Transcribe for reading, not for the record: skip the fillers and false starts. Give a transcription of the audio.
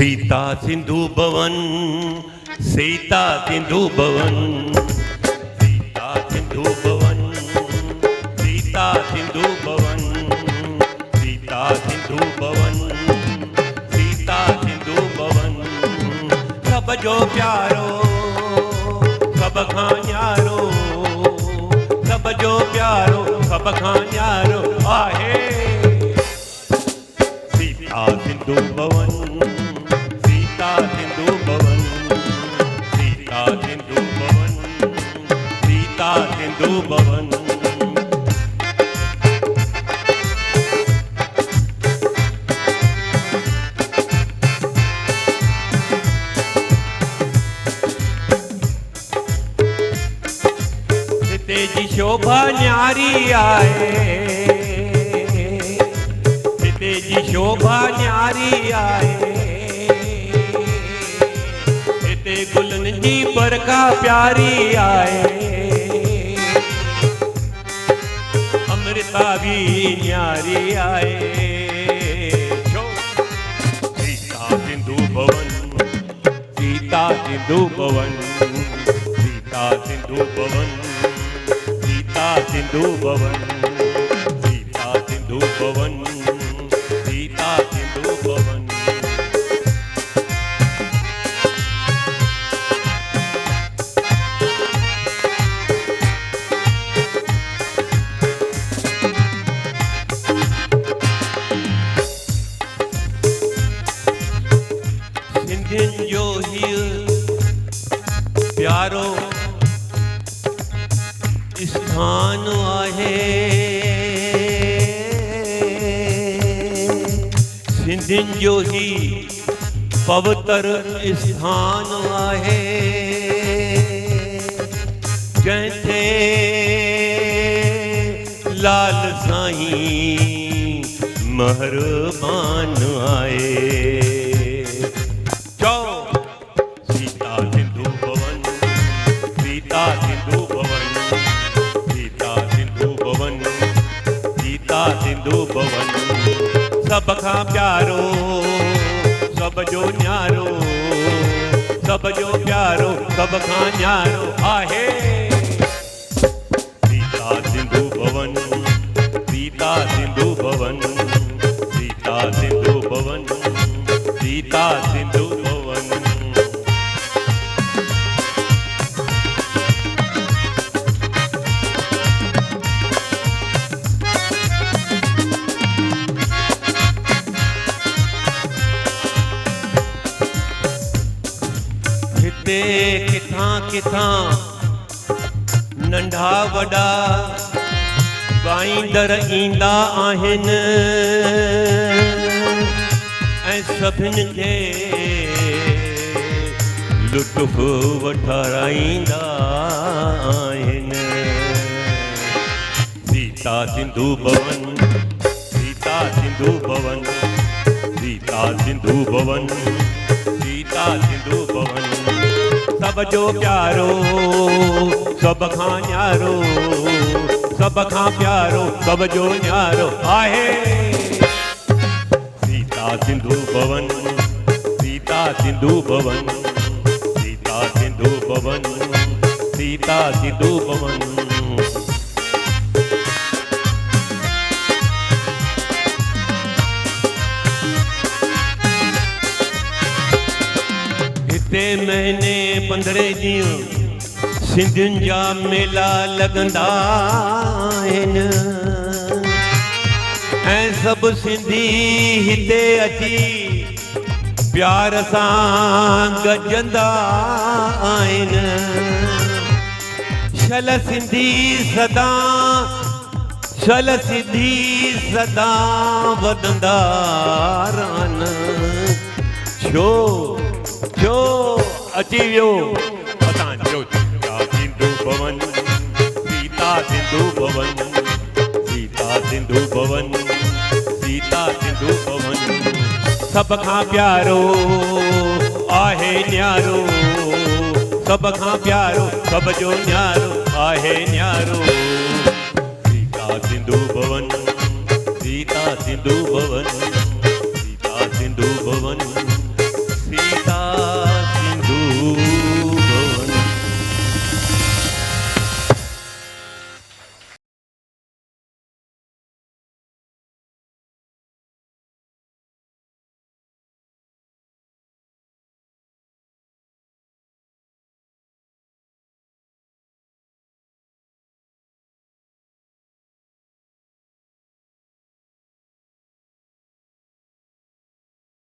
सीता सिंधु भवन, सीता सिंधु भवन, सीता सिंधु भवन, सीता सिंधु भवन, सीता सिंधु भवन, सीता सिंधु भवन। सब जो प्यारो सब खां न्यारो, सब जो प्यारो सब खां न्यारो आहे। सीता सिंधु भवन, सीता सिंधु भवन, सीता सिंधु भवन, सीता सिंधु भवन। सीते जी शोभा न्यारी आए, सीते जी शोभा न्यारी आए। सीते गुलन जी बरका प्यारी आए, अमृता भी न्यारी आए। सीता सिंधु भवन, सीता सिंधु भवन, सीता सिंधु भवन, सीता सिंधु भवन, सीता सिंधु भवन, सीता सिंधु भवन। सिंधियुनि जो हीउ प्यारो स्थान आहे, सिंधियुनि जो ही पवित्र स्थान आहे। जंहिंते लाल साईं महरबान आहे। सीता सिंधु भवन, सीता सिंधु भवन, सीता सिंधु भवन, सीता सिंधु भवन। सब खां प्यारो सब जो न्यारो, सब जो प्यारो सब खां न्यारो आहे। सीता सिंधु भवन, सीता सिंधु भवन, सीता सिंधु भवन, सीता सिंधु भवन। हिते किथां किथां नंढा वॾा ॻाईंदड़ ईंदा आहिनि ऐं सभिनि खे लुत्फ़ वठाराईंदा आहिनि। सीता सिंधु भवन, सीता सिंधु भवन, सीता सिंधु भवन, सीता सिंधु भवन। सब जो प्यारो सब खां न्यारो, सब खां प्यारो सब जो न्यारो आहे। सीता सिंधु भवन, सीता सिंधु भवन, सीता सिंधु भवन, सीता सिंधु भवन। हिते महीने 15 ॾींहं सिंधियुनि जा मेला लॻंदा आहिनि ऐं सभु सिंधी हिते अची प्यार सां गॾजंदा आहिनि। शल सिंधी सदा, शल सिंधी सदा वधंदा रहनि। छो छो अची वियो असांजो सीता सिंधु भवन, सीता सिंधु भवन, सीता सिंधु भवन, सीता सिंधु भवन। सब खां प्यारो आहे न्यारो, सब खां प्यारो सब जो न्यारो आहे न्यारो। सीता सिंधु भवन, सीता सिंधु भवन, सीता सिंधु भवन, सीता